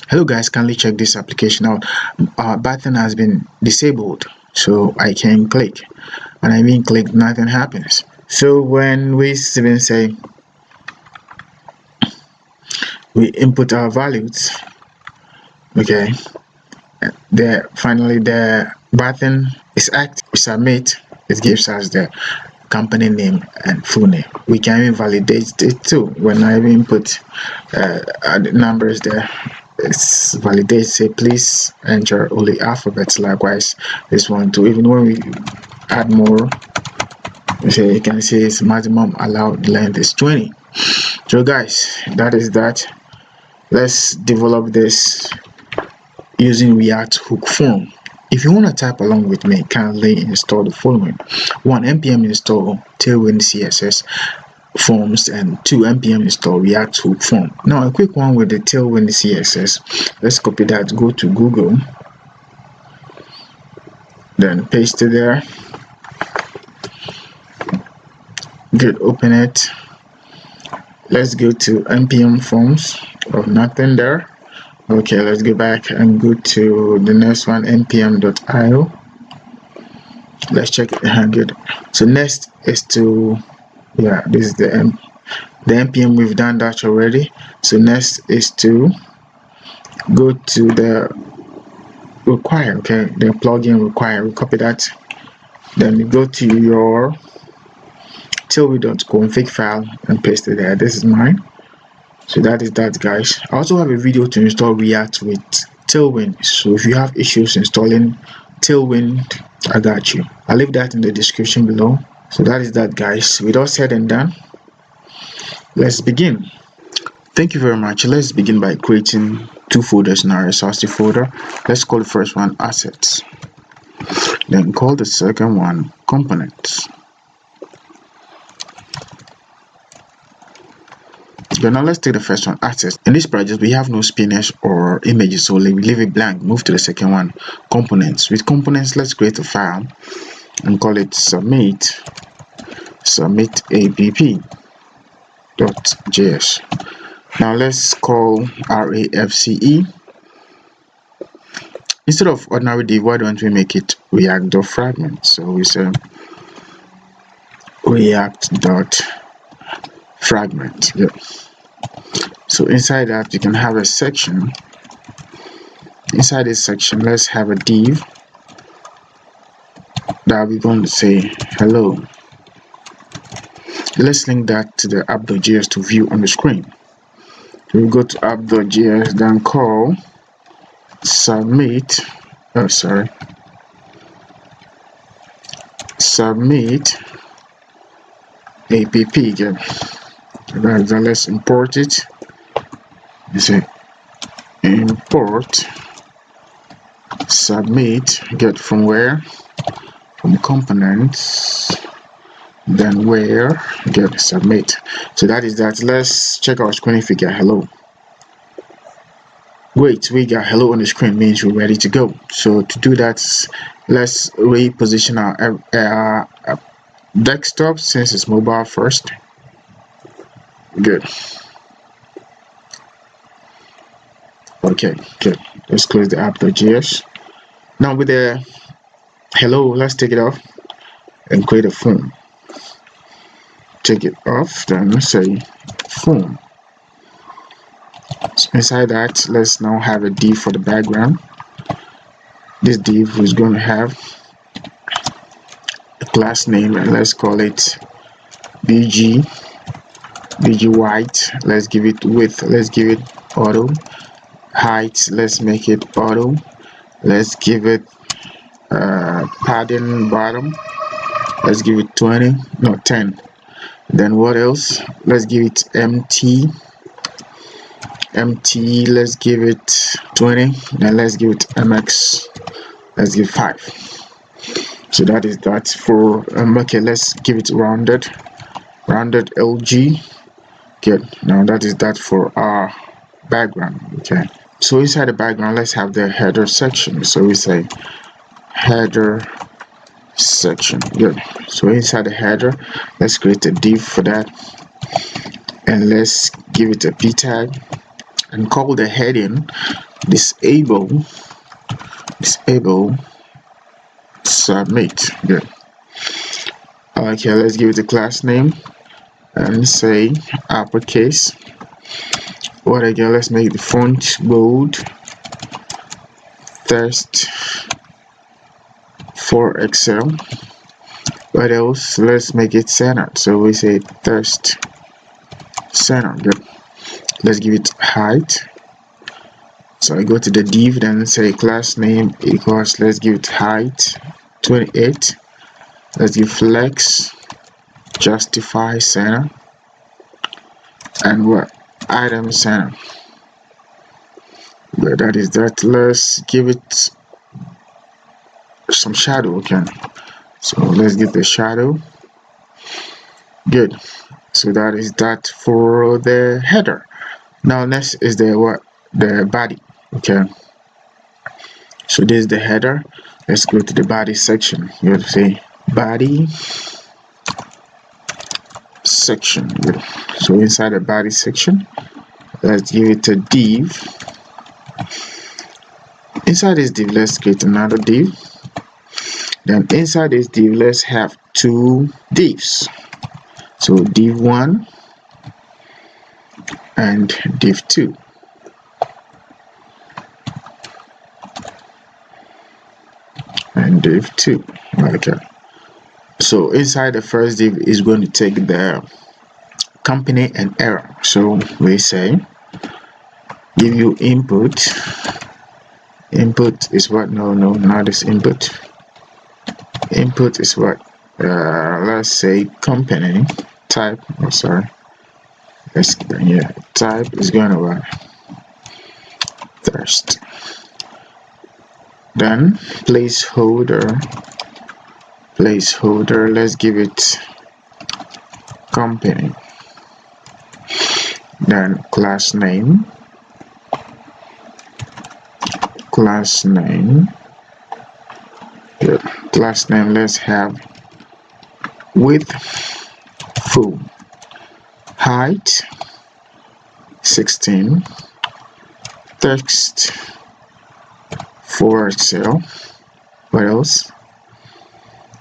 Hello guys, kindly check this application out. Our button has been disabled, so I can click. When I mean click, nothing happens. So when we even say we input our values, okay, finally the button is active. We submit, it gives us the company name and full name. We can even validate it too. When I input the numbers there, it's validate, say please enter only alphabets. Likewise this one too. Even when we add more, you can see its maximum allowed length is 20. So guys, that is that. Let's develop this using React hook form. If you want to type along with me, kindly install the following: 1. npm install Tailwindcss forms, and 2. npm install React hook form. Now a quick one with the Tailwindcss. Let's copy that, go to Google, then paste it there. Good, open it. Let's go to npm forms. Oh, nothing there. Okay, let's go back and go to the next one, npm.io. Let's check it. Good. So next is to, yeah, this is the npm. We've done that already. So next is to go to the require. Okay, the plugin require. We copy that. Then you go to your tailwind.config file and paste it there. This is mine. So that is that, guys. I also have a video to install React with Tailwind. So if you have issues installing Tailwind, I got you. I'll leave that in the description below. So that is that, guys. With all said and done, let's begin. Thank you very much. Let's begin by creating two folders in our resources folder. Let's call the first one assets. Then call the second one components. So now let's take the first one, assets. In this project we have no spinners or images, so we leave it blank. Move to the second one, components. With components, let's create a file and call it submit app.js. Now let's call RAFCE. Instead of ordinary div, why don't we make it react.fragment? So we say react.fragment. Yeah. So inside that you can have a section. Inside this section, let's have a div that we're going to say hello. Let's link that to the app.js to view on the screen. So we go to app.js, then call submit app again. Then let's import it. You say import submit, get from where, from components, then where, get submit. So that is that. Let's check our screen if we get hello. Great, we got hello on the screen, means we're ready to go. So to do that, let's reposition our desktop since it's mobile first. Good. Okay, good. Let's close the app.js. Now with the hello, let's take it off and create a form. Take it off, then let's say form. So inside that, let's now have a div for the background. This div is going to have a class name, and let's call it bg white. Let's give it width, let's give it auto. Height, let's make it auto. Let's give it padding bottom, let's give it 10. Then what else? Let's give it empty, let's give it 20. Then let's give it mx, let's give 5. So that is that for okay, let's give it rounded lg. Good. Now that is that for our background. Okay, so inside the background, let's have the header section. So we say header section. Good. So inside the header, let's create a div for that, and let's give it a p tag. and call the heading disable submit. Good. Okay, let's give it a class name and say uppercase. What again? Let's make the font bold. Thirst for Excel. What else? Let's make it centered. So we say thirst center. Good. Let's give it height. So I go to the div, then say class name equals, let's give it height 28. Let's give flex justify center and what item center. But that is that. Let's give it some shadow. Okay, so let's give the shadow. Good. So that is that for the header. Now next is the body. Okay, so this is the header. Let's go to the body section. You have to say body section. Good. So inside the body section, let's give it a div. Inside this div, let's create another div. Then inside this div, let's have two divs. So div 1 and div 2. And div 2. Okay. So inside the first div is going to take the company and error. So we say give you input. Input is what? No, not this input. Input is what? Let's say company type. Oh, sorry. Type is going to what? Thirst. Then placeholder. Let's give it company. Then class name. Good. Class name, let's have width full, height 16, text for Excel. What else?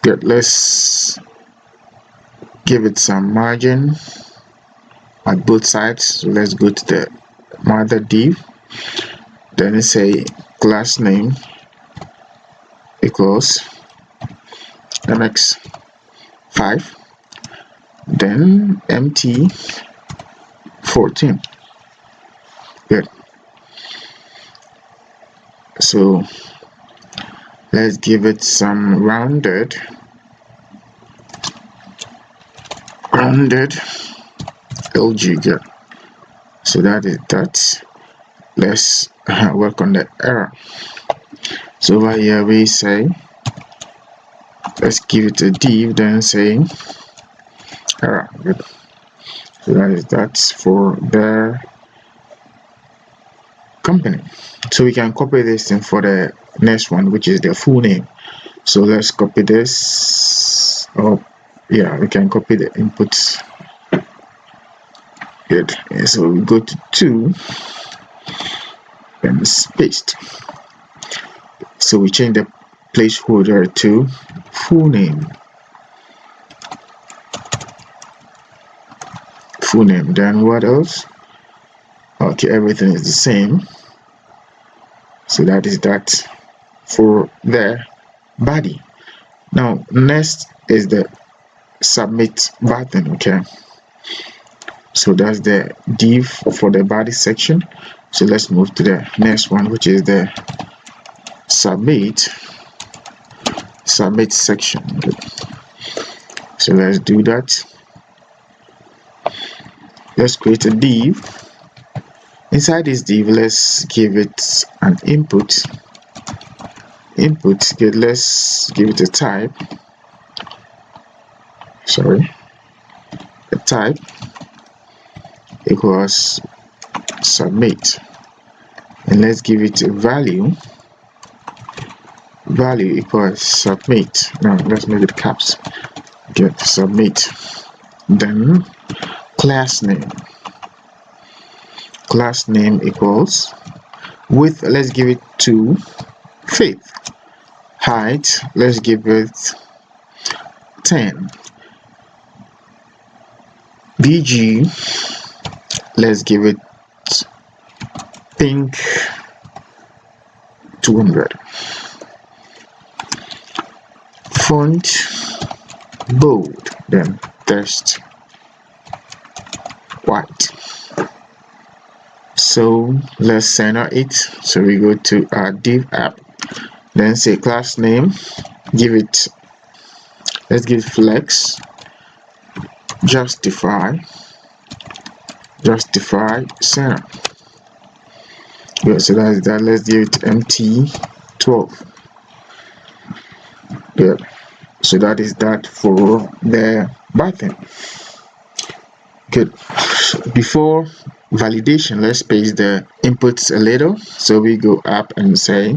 Good. Let's give it some margin at both sides. So let's go to the mother div. Then say class name equals mx5, then mt 14. Good. So let's give it some rounded LG. Good. So that is that. Let's work on the error. So over here we say, let's give it a div, then say error. Good. So that is that for the company. So we can copy this thing for the next one, which is the full name. So let's copy this. Oh yeah, we can copy the inputs. Good. And so we go to 2 and paste. So we change the placeholder to full name. Then what else? Okay, everything is the same. So that is that for the body. Now next is the submit button. Okay, so that's the div for the body section. So let's move to the next one, which is the submit section. So let's do that. Let's create a div. Inside this div, let's give it an input. Good. Let's give it a type. A type equals submit, and let's give it a value equals submit. Now let's make it caps. Get submit. Then class name class name equals width, let's give it 2, feet, height, let's give it 10, bg, let's give it pink 200, font bold, then text white. So let's center it. So we go to our div app, then say class name, give it, let's give flex, justify center. Good, so that's that. Let's give it mt12. Good, so that is that for the button. Good. Before validation, let's space the inputs a little. So we go up and say,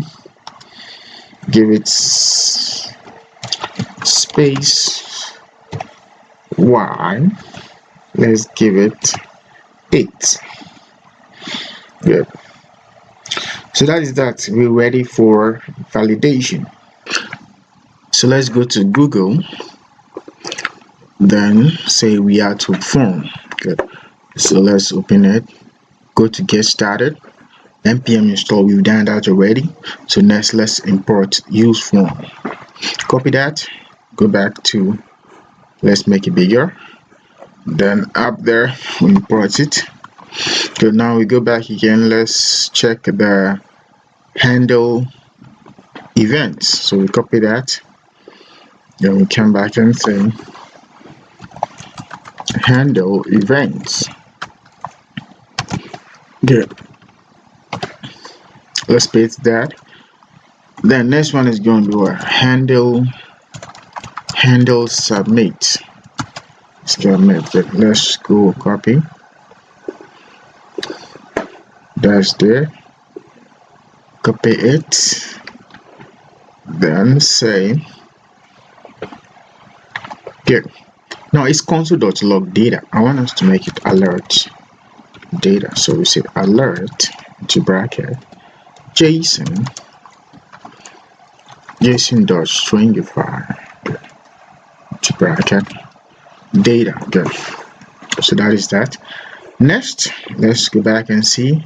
give it space y, let's give it 8. Good. So that is that. We're ready for validation. So let's go to Google, then say we are to form. Good. So let's open it, go to get started, npm install. We've done that already. So next, let's import use form. Copy that, go back to, let's make it bigger, then up there we import it. So now we go back again, let's check the handle events. So we copy that, then we come back and say handle events. Good. Let's paste that. Then next one is going to be what? Handle submit. Let's go copy. That's there. Copy it. Then say good. Now it's console.log data. I want us to make it alert data. So we say alert to bracket JSON.stringify to bracket data. Good. So that is that. Next, let's go back and see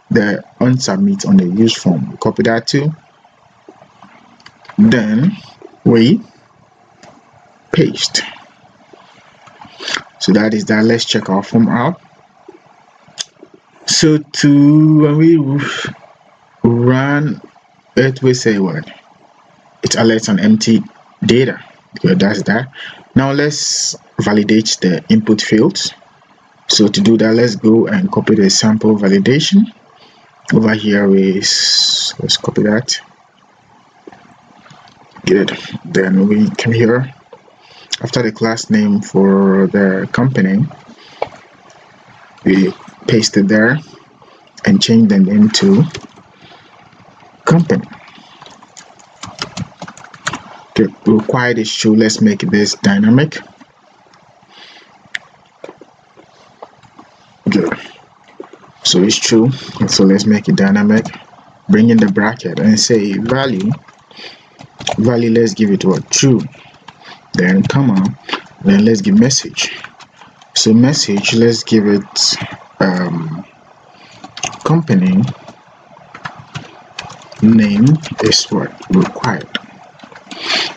the unsubmit on the use form. Copy that too. Then we paste. So that is that. Let's check our form out. So when we run it, we say what? It alerts on empty data. Good, that's that. Now let's validate the input fields. So to do that, let's go and copy the sample validation. Over here let's copy that. Good. Then we come here. After the class name for the company, we paste it there and change the name to company. Okay, required is true. Let's make this dynamic. Good. So it's true. So let's make it dynamic. Bring in the bracket and say value. Let's give it what? True. Then comma. Then let's give message. So message, let's give it company name is what? Required.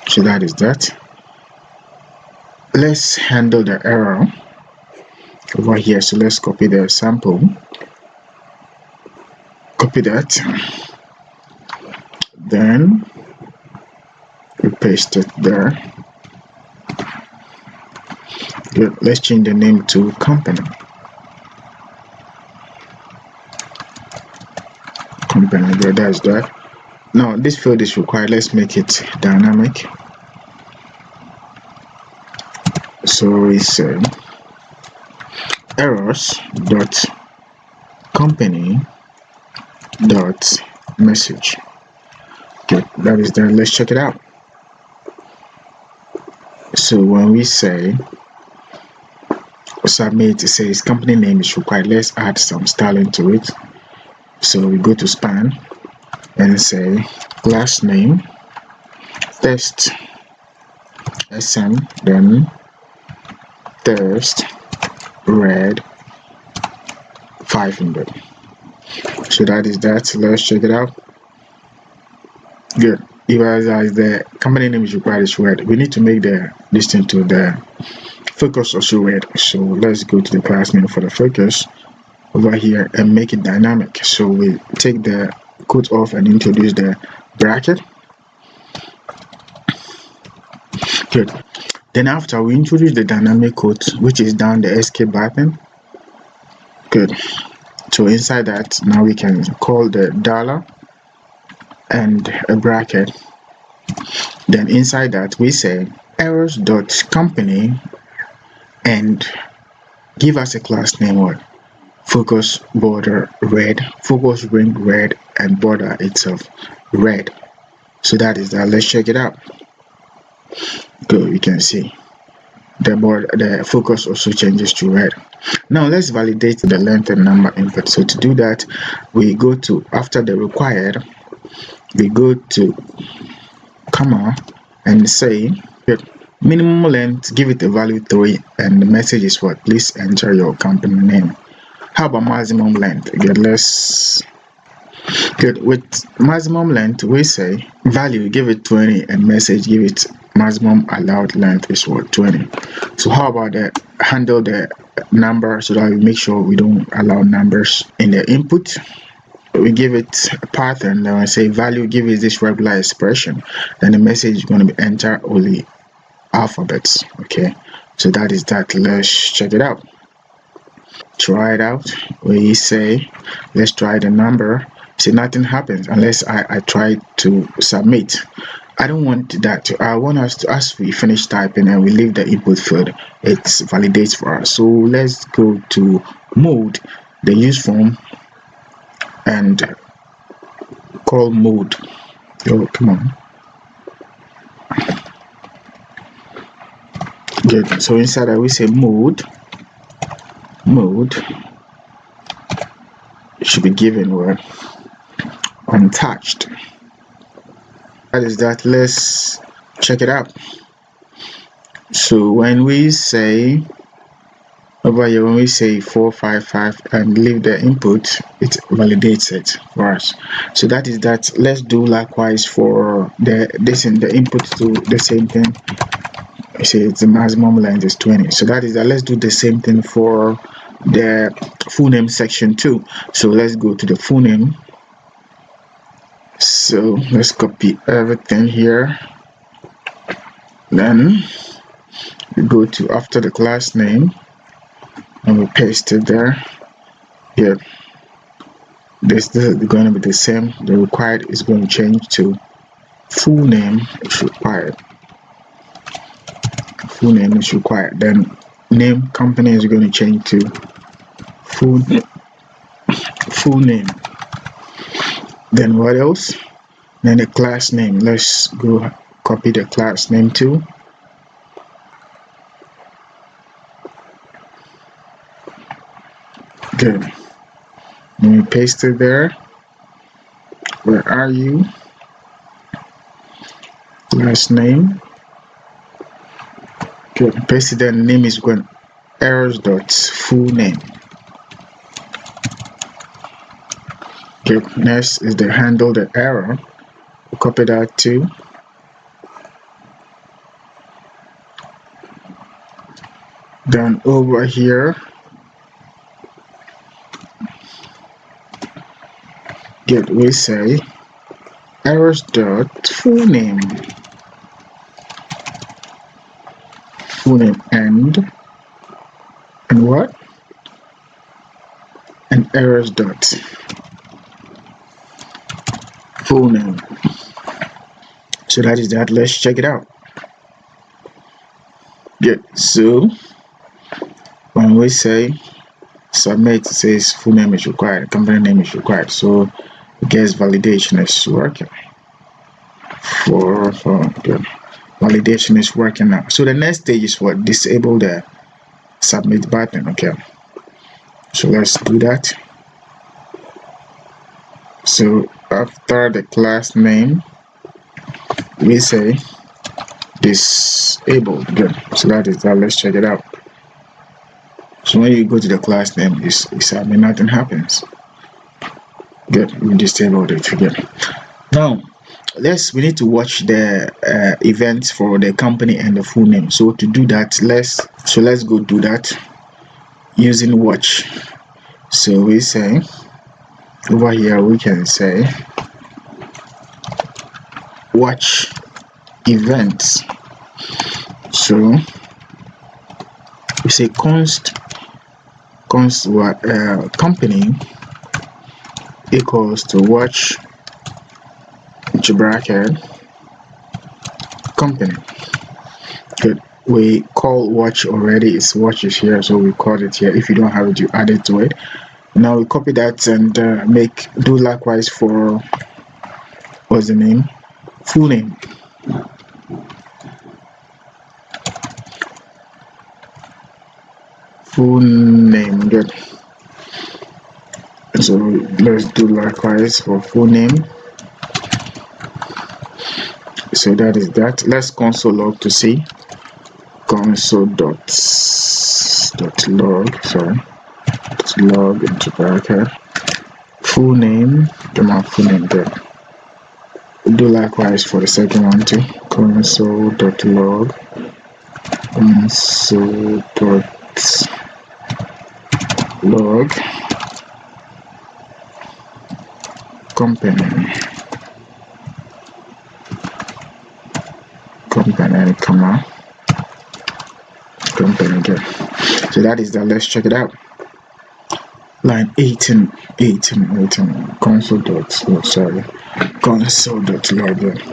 So that is that. Let's handle the error over here. So let's copy the sample. Copy that. Then we paste it there. Good. Let's change the name to company. Company. Good. That's that. Now this field is required. Let's make it dynamic. So we say errors dot company dot message. Okay, that is done. Let's check it out. So when we say submit, it says company name is required. Let's add some styling to it. So we go to span and say class name test sm, then test red 500. So that is that. Let's check it out. Good. If as the company name is required is red, we need to make the distance to the focus also red. So let's go to the class name for the focus over here and make it dynamic. So we take the quote off and introduce the bracket. Good. Then after we introduce the dynamic quote, which is down the escape button. Good. So inside that, now we can call the dollar and a bracket. Then inside that we say errors.company and give us a class name or focus border red, focus ring red, and border itself red. So that is that. Let's check it out. Good. You can see the focus also changes to red. Now let's validate the length and number input. So to do that, we go to, after the required, we go to comma and say minimum length, give it a value 3, and the message is what? Please enter your company name. How about maximum length? Good. With maximum length, we say value, give it 20, and message, give it maximum allowed length is what? 20. So how about that? Handle the number so that we make sure we don't allow numbers in the input. We give it a pattern, then I say value, give it this regular expression, then the message is going to be enter only alphabets. Okay, so that is that. Let's check it out. Try it out. We say let's try the number. See, nothing happens unless I try to submit. I don't want that. I want us to, as we finish typing and we leave the input field, it validates for us. So let's go to mode, the use form, and call mode. Oh, come on. Good. So inside that we say mode should be given word untouched. That is that. Let's check it out. So when we say over here, when we say 455 and leave the input, it validates it for us. So that is that. Let's do likewise for the input to the same thing. You see, it's the maximum length is 20. So that is that. Let's do the same thing for the full name section too. So let's go to the full name. So let's copy everything here. Then we go to after the class name and we paste it there. Yeah, this is going to be the same. The required is going to change to full name is required. Full name is required. Then name company is going to change to full name. Then what else? Then the class name. Let's go copy the class name too. Good. Then we paste it there. Where are you? Class name. Good. Paste it there. Name is going errors.full name. Okay, next is the handle the error. We'll copy that too. Then over here, we say errors dot full name and what? And errors dot full name. So that is that. Let's check it out. Good. So when we say submit, it says full name is required, company name is required. So I guess validation is working. For good. Validation is working now. So the next stage is what? Disable the submit button. Okay, so let's do that. So after the class name, we say disabled. Good. So that is that. Let's check it out. So when you go to the class name, it's submit, nothing happens. Good. We disabled it. Good. Now we need to watch the events for the company and the full name. So to do that, let's go do that using watch. So we say over here, we can say watch events. So we say const company equals to watch bracket company. Good. We call watch already. It's watch is here, so we call it here. If you don't have it, you add it to it. Now we copy that and do likewise for what's the name? Full name. Full name. Good. So let's do likewise for full name. So that is that. Let's console log to see. Console dot log. Sorry. Log into bracket. Full name. My full name there. Do likewise for the second one too. Console dot log. Console dot log. Company, comma, company there. So that is that. Let's check it out. Line 18, console dot log. Yeah.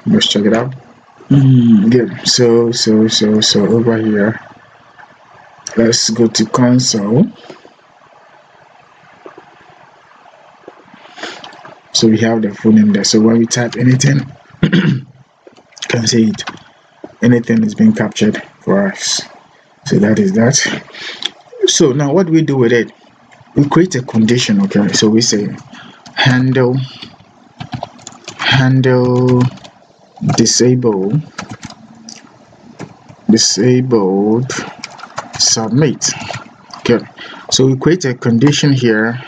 Let's check it out. Good. So over here, let's go to console. So we have the full name there. So when we type anything, you can see it. Anything is being captured for us. So that is that. So now what do we do with it? We create a condition. Okay, so we say handle disabled submit. Okay, so we create a condition here.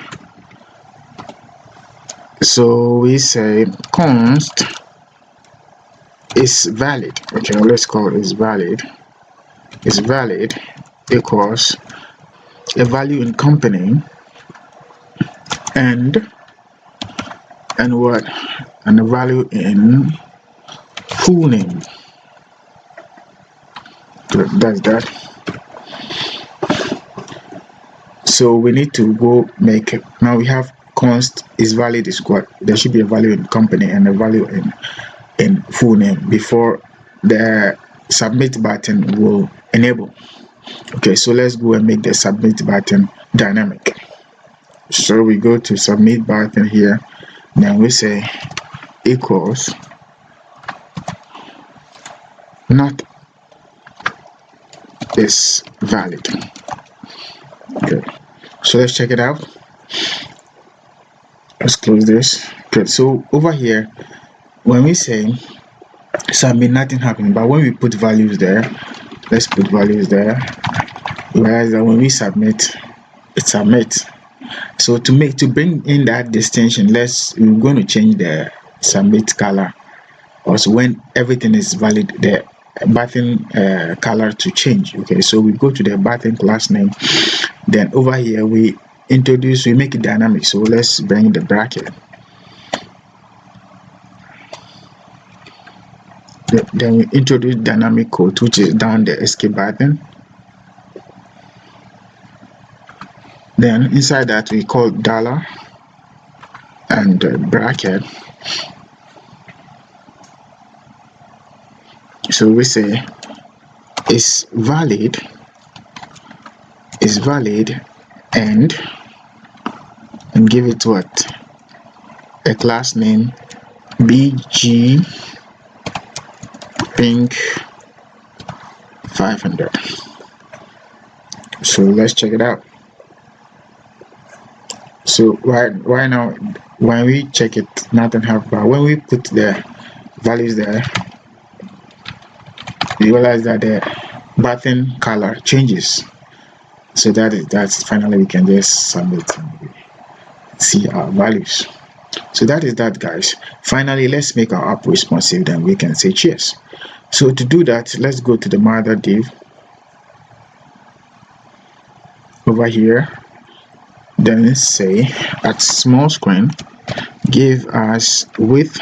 So we say const is valid. Okay, let's call it is valid equals a value in company and what, and a value in full name. Good, that's that. So we need to go make it. Now we have const is valid is what, there should be a value in company and a value in full name before the submit button will enable. Okay, so let's go and make the submit button dynamic. So we go to submit button here, then we say equals not is valid. Okay, so let's check it out. Let's close this. Okay, so over here, when we say submit, nothing happening, but when we put values there, let's put values there, you realize that when we submit, it submits. So to bring in that distinction, we're going to change the submit color. Also, when everything is valid, the button color to change. Okay, so we go to the button class name, then over here we make it dynamic. So let's bring the bracket. Then we introduce dynamic code, which is down the escape button. Then inside that we call dollar and bracket. So we say is valid and give it what, a class name bg pink 500. So let's check it out. So right now, when we check it, nothing happened. But when we put the values there, you realize that the button color changes. So that's finally we can just submit and see our values. So that is that, guys. Finally, let's make our app responsive, then we can say cheers. So to do that, let's go to the mother div over here, then say at small screen give us width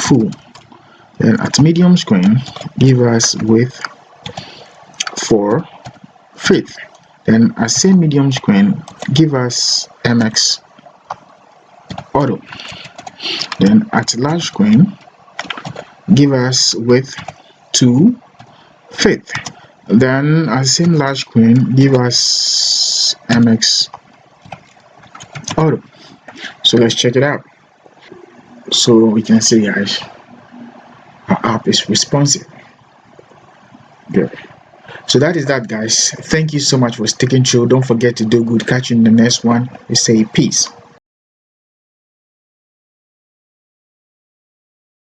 full, then at medium screen give us width for fifth, then at same medium screen give us mx auto, then at large screen give us width to fifth, then at same large screen give us mx auto. So let's check it out. So we can see, guys, our app is responsive. Good. So that is that, guys. Thank you so much for sticking through. Don't forget to do good. Catch you in the next one. We say peace.